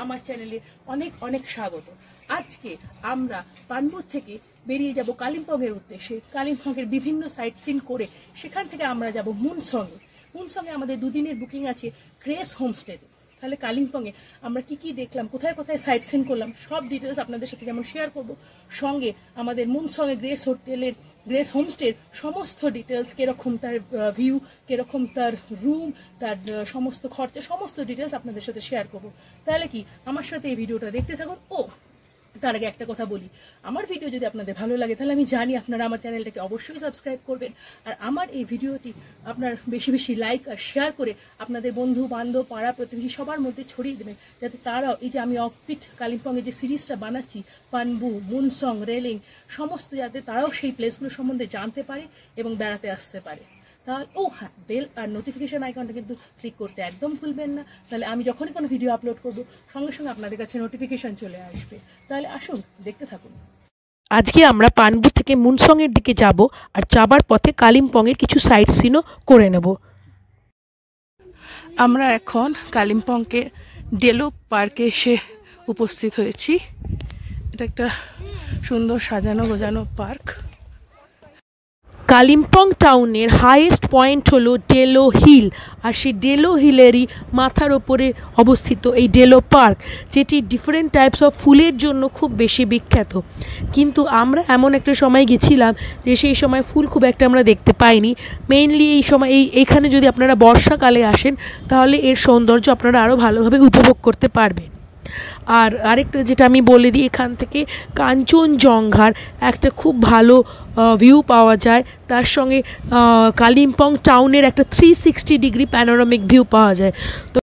আমার চ্যানেলে অনেক অনেক স্বাগত। আজকে আমরা পানবুর থেকে বেরিয়ে যাব কালিম্পংয়ের উদ্দেশ্যে। কালিম্পংয়ের বিভিন্ন সাইট সিন করে সেখান থেকে আমরা যাব মুনসংয়ে। মুনসংয়ে আমাদের দুদিনের বুকিং আছে গ্রেস হোমস্টেতে। তাহলে কালিম্পংয়ে আমরা কি কি দেখলাম, কোথায় কোথায় সাইট সিন করলাম, সব ডিটেলস আপনাদের সাথে যেমন শেয়ার করব, সঙ্গে আমাদের মুনসংয়ে গ্রেস হোমস্টের সমস্ত ডিটেলস, কিরকম তার ভিউ, কিরকম তার রুম, তার সমস্ত খরচা, সমস্ত ডিটেলস আপনাদের সাথে শেয়ার করব। তাহলে কি আমার সাথে এই ভিডিওটা দেখতে থাকুন। তার আগে একটা কথা বলি, আমার ভিডিও যদি আপনাদের ভালো লাগে তাহলে আমি জানি আপনারা আমার চ্যানেলটাকে অবশ্যই সাবস্ক্রাইব করবেন, আর আমার এই ভিডিওটি আপনার বেশি বেশি লাইক আর শেয়ার করে আপনাদের বন্ধু বান্ধব পাড়া প্রতিবেশী সবার মধ্যে ছড়িয়ে দেবেন, যাতে তারাও এই যে আমি অফবিট কালিম্পংয়ের যে সিরিজটা বানাচ্ছি, পানবু, মুনসং, রেলিং, সমস্ত, যাতে তারাও সেই প্লেসগুলো সম্বন্ধে জানতে পারে এবং বেড়াতে আসতে পারে। তাহলে হ্যাঁ, বেল আর নোটিফিকেশান আইকনটা কিন্তু ক্লিক করতে একদম ভুলবেন না, তাহলে আমি যখনই কোনো ভিডিও আপলোড করব সঙ্গে সঙ্গে আপনাদের কাছে নোটিফিকেশান চলে আসবে। তাহলে আসুন দেখতে থাকুন। আজকে আমরা পানবু থেকে মুনসংয়ের দিকে যাব, আর যাবার পথে কালিম্পংয়ের কিছু সাইট সিনও করে নেব। আমরা এখন কালিম্পংকে ডেলো পার্কে এসে উপস্থিত হয়েছি। এটা একটা সুন্দর সাজানো গোজানো পার্ক। কালিম্পং টাউনের হাইয়েস্ট পয়েন্ট হলো ডেলো হিল, আর সেই ডেলো হিলেরই মাথার ওপরে অবস্থিত এই ডেলো পার্ক, যেটি ডিফারেন্ট টাইপস অফ ফুলের জন্য খুব বেশি বিখ্যাত। কিন্তু আমরা এমন একটা সময় গেছিলাম যে সেই সময় ফুল খুব একটা আমরা দেখতে পাইনি। মেইনলি এই সময় এইখানে যদি আপনারা বর্ষাকালে আসেন তাহলে এর সৌন্দর্য আপনারা আরও ভালোভাবে উপভোগ করতে পারবেন। আর আরেকটা যেটা আমি বলে দিই, এখান থেকে কাঞ্চনজঙ্ঘার একটা খুব ভালো ভিউ পাওয়া যায়, তার সঙ্গে কালিম্পং টাউনের একটা 360 ডিগ্রি প্যানোরামিক ভিউ পাওয়া যায়। তো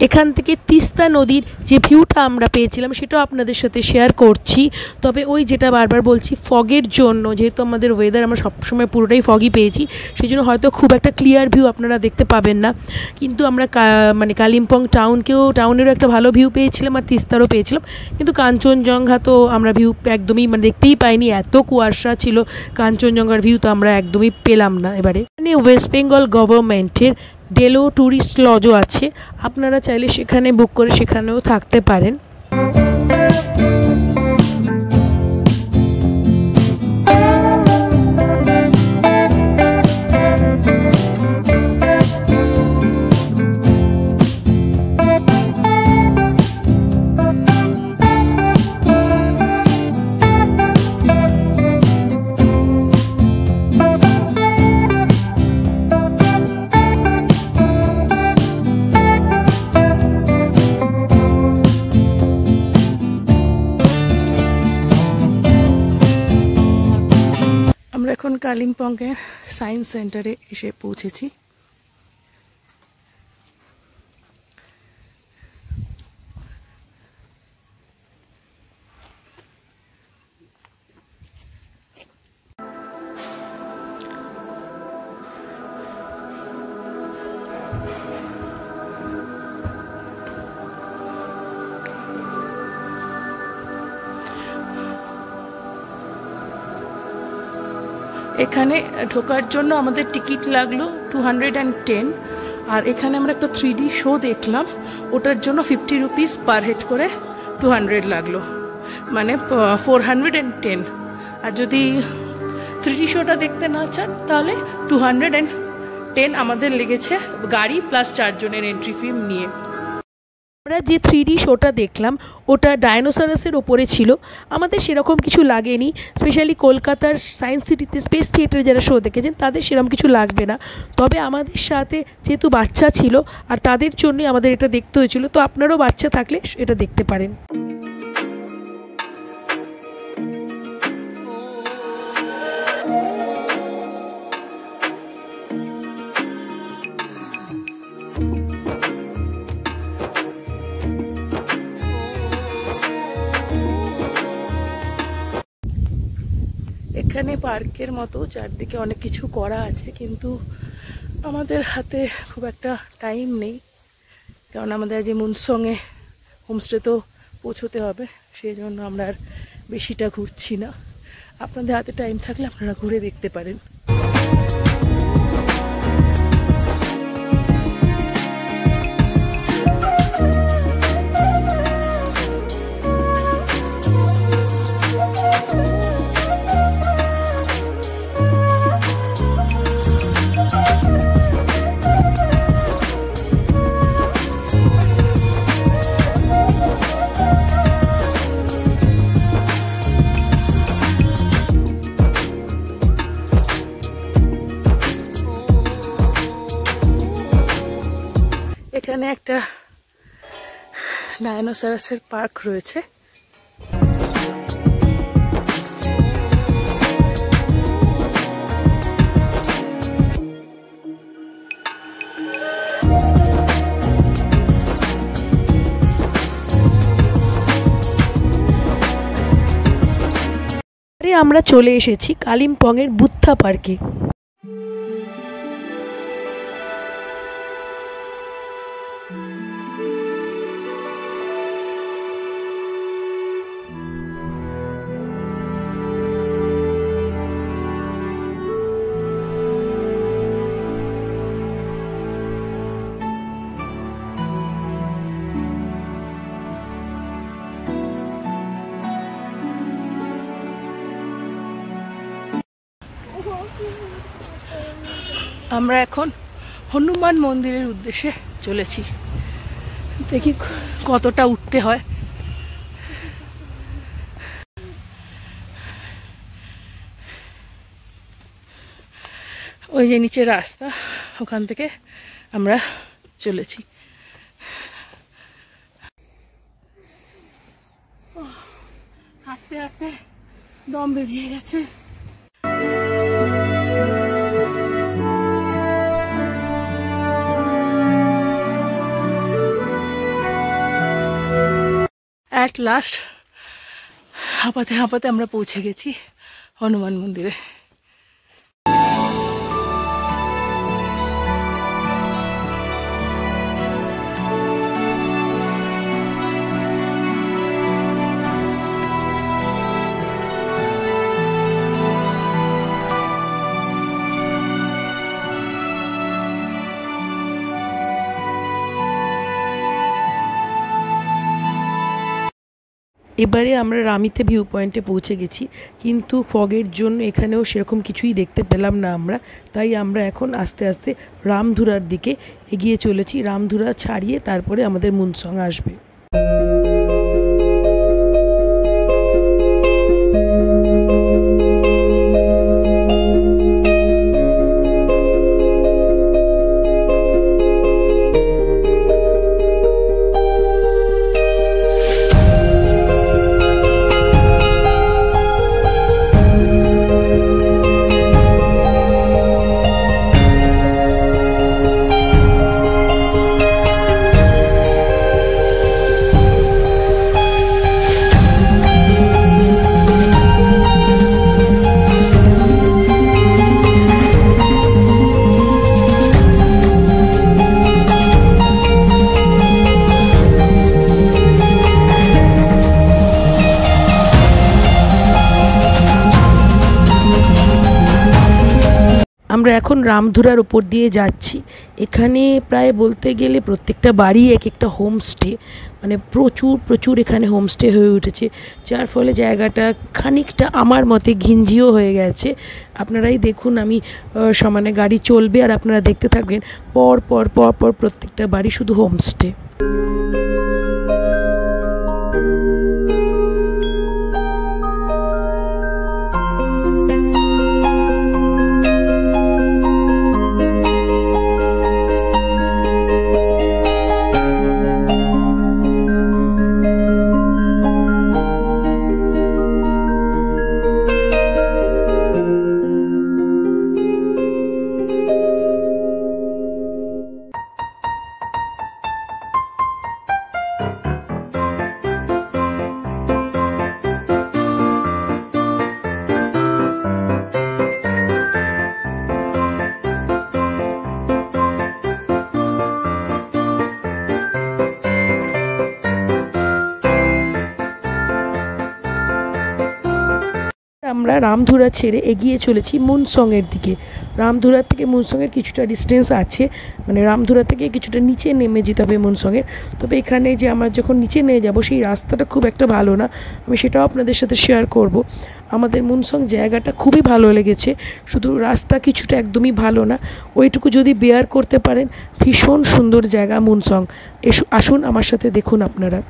এখান থেকে তিস্তা নদীর যে ভিউটা আমরা পেয়েছিলাম সেটাও আপনাদের সাথে শেয়ার করছি। তবে ওই যেটা বারবার বলছি, ফগের জন্য, যেহেতু আমাদের ওয়েদার আমরা সবসময় পুরোটাই ফগই পেয়েছি, সেই জন্য হয়তো খুব একটা ক্লিয়ার ভিউ আপনারা দেখতে পাবেন না। কিন্তু আমরা কালিম্পং টাউনেরও একটা ভালো ভিউ পেয়েছিলাম, আর তিস্তারও পেয়েছিলাম। কিন্তু কাঞ্চনজঙ্ঘা তো আমরা ভিউ একদমই দেখতেই পাইনি, এত কুয়াশা ছিল, কাঞ্চনজঙ্ঘার ভিউ তো আমরা একদমই পেলাম না। এবারে ওয়েস্ট বেঙ্গল গভর্নমেন্টের ডেলো ট্যুরিস্ট লজও আছে, আপনারা চাইলে সেখানে বুক করে সেখানেও থাকতে পারেন। এখন কালিম্পংয়ের সায়েন্স সেন্টারে এসে পৌঁছেছি। এখানে ঢোকার জন্য আমাদের টিকিট লাগলো 210, আর এখানে আমরা একটা 3D শো দেখলাম, ওটার জন্য 50 রুপিস পার হেড করে 200 লাগলো, মানে 410। আর যদি 3D শোটা দেখতে না চান তাহলে 210 আমাদের লেগেছে, গাড়ি প্লাস 4 জনের এন্ট্রি ফি নিয়ে। আমরা যে 3D শোটা দেখলাম ওটা ডায়নোসরাসের ওপরে ছিল, আমাদের সেরকম কিছু লাগেনি। স্পেশালি কলকাতার সায়েন্স সিটিতে স্পেস থিয়েটারে যারা শো দেখেছেন তাদের সেরকম কিছু লাগবে না। তবে আমাদের সাথে যেহেতু বাচ্চা ছিল আর তাদের জন্যই আমাদের এটা দেখতে হয়েছিল, তো আপনারাও বাচ্চা থাকলে এটা দেখতে পারেন। এখানে পার্কের মতো চারদিকে অনেক কিছু করা আছে, কিন্তু আমাদের হাতে খুব একটা টাইম নেই, কারণ আমাদের আজ মুনসংয়ে হোমস্টেতেও পৌঁছতে হবে, সেই জন্য আমরা আর বেশিটা ঘুরছি না। আপনাদের হাতে টাইম থাকলে আপনারা ঘুরে দেখতে পারেন। একটা ডায়নোসরাসের পার্ক রয়েছে। আমরা চলে এসেছি কালিম্পংয়ের বুদ্ধা পার্কে। আমরা এখন হনুমান মন্দিরের উদ্দেশ্যে চলেছি। দেখি কতটা উঠতে হয়। ওই যে নিচে রাস্তা, ওখান থেকে আমরা চলেছি। হাঁটতে হাঁটতে দম বেরিয়ে গেছে। অ্যাট লাস্ট হাঁপাতে হাঁপাতে আমরা পৌঁছে গেছি হনুমান মন্দিরে। এবারে আমরা রামিতে ভিউ পয়েন্টে পৌঁছে গেছি, কিন্তু ফগের জন্য এখানেও সেরকম কিছুই দেখতে পেলাম না আমরা। তাই আমরা এখন আস্তে আস্তে রামধুরার দিকে এগিয়ে চলেছি। রামধুরা ছাড়িয়ে তারপরে আমাদের মুনসং আসবে। আমরা এখন রামধুরার উপর দিয়ে যাচ্ছি। এখানে প্রায় বলতে গেলে প্রত্যেকটা বাড়ি এক একটা হোমস্টে, মানে প্রচুর প্রচুর এখানে হোমস্টে হয়ে উঠেছে, যার ফলে জায়গাটা খানিকটা আমার মতে ঘিঞ্জিও হয়ে গেছে। আপনারাই দেখুন, আমি সমানে গাড়ি চলবে আর আপনারা দেখতে থাকবেন, পর পর পর পর প্রত্যেকটা বাড়ি শুধু হোমস্টে। আমরা রামধুরা ছেড়ে এগিয়ে চলেছি মুনসংয়ের দিকে। রামধুরা থেকে মুনসংয়ের কিছুটা ডিস্টেন্স আছে, মানে রামধুরা থেকে কিছুটা নিচে নেমে যেতে হবে মুনসংয়ের। তবে এখানে যে আমরা যখন নিচে নিয়ে যাব সেই রাস্তাটা খুব একটা ভালো না, আমি সেটাও আপনাদের সাথে শেয়ার করব। আমাদের মুনসং জায়গাটা খুবই ভালো লেগেছে, শুধু রাস্তা কিছুটা একদমই ভালো না, ওইটুকু যদি বেয়ার করতে পারেন ভীষণ সুন্দর জায়গা মুনসং। আসুন আমার সাথে দেখুন আপনারা।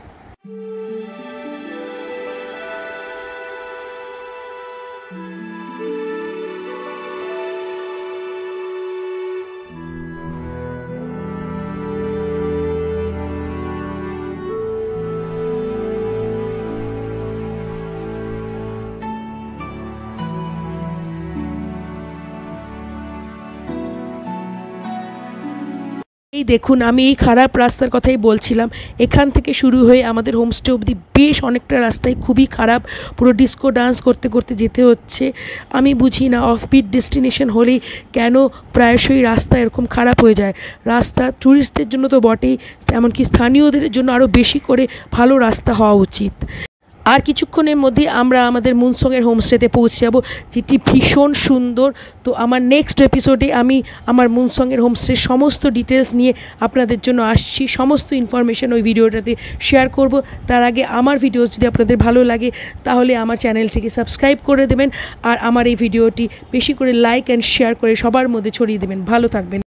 দেখুন, আমি এই খারাপ রাস্তার কথাই বলছিলাম। এখান থেকে শুরু হয়ে আমাদের হোমস্টে অবধি বেশ অনেকটা রাস্তায় খুবই খারাপ, পুরো ডিস্কো ডান্স করতে করতে যেতে হচ্ছে। আমি বুঝি না অফবিট ডেস্টিনেশন হলেই কেন প্রায়শই রাস্তা এরকম খারাপ হয়ে যায়। রাস্তা ট্যুরিস্টদের জন্য তো বটেই, এমনকি স্থানীয়দের জন্য আরও বেশি করে ভালো রাস্তা হওয়া উচিত। আর কিছুক্ষণের মধ্যে আমরা আমাদের মুনসংয়ের হোমস্টেতে পৌঁছে যাব, যেটি ভীষণ সুন্দর। তো আমার নেক্সট এপিসোডে আমি আমার মুনসংয়ের হোমস্টের সমস্ত ডিটেলস নিয়ে আপনাদের জন্য আসছি, সমস্ত ইনফরমেশান ওই ভিডিওটাতে শেয়ার করব। তার আগে আমার ভিডিওস যদি আপনাদের ভালো লাগে তাহলে আমার চ্যানেলটিকে সাবস্ক্রাইব করে দেবেন, আর আমার এই ভিডিওটি বেশি করে লাইক অ্যান্ড শেয়ার করে সবার মধ্যে ছড়িয়ে দেবেন। ভালো থাকবেন।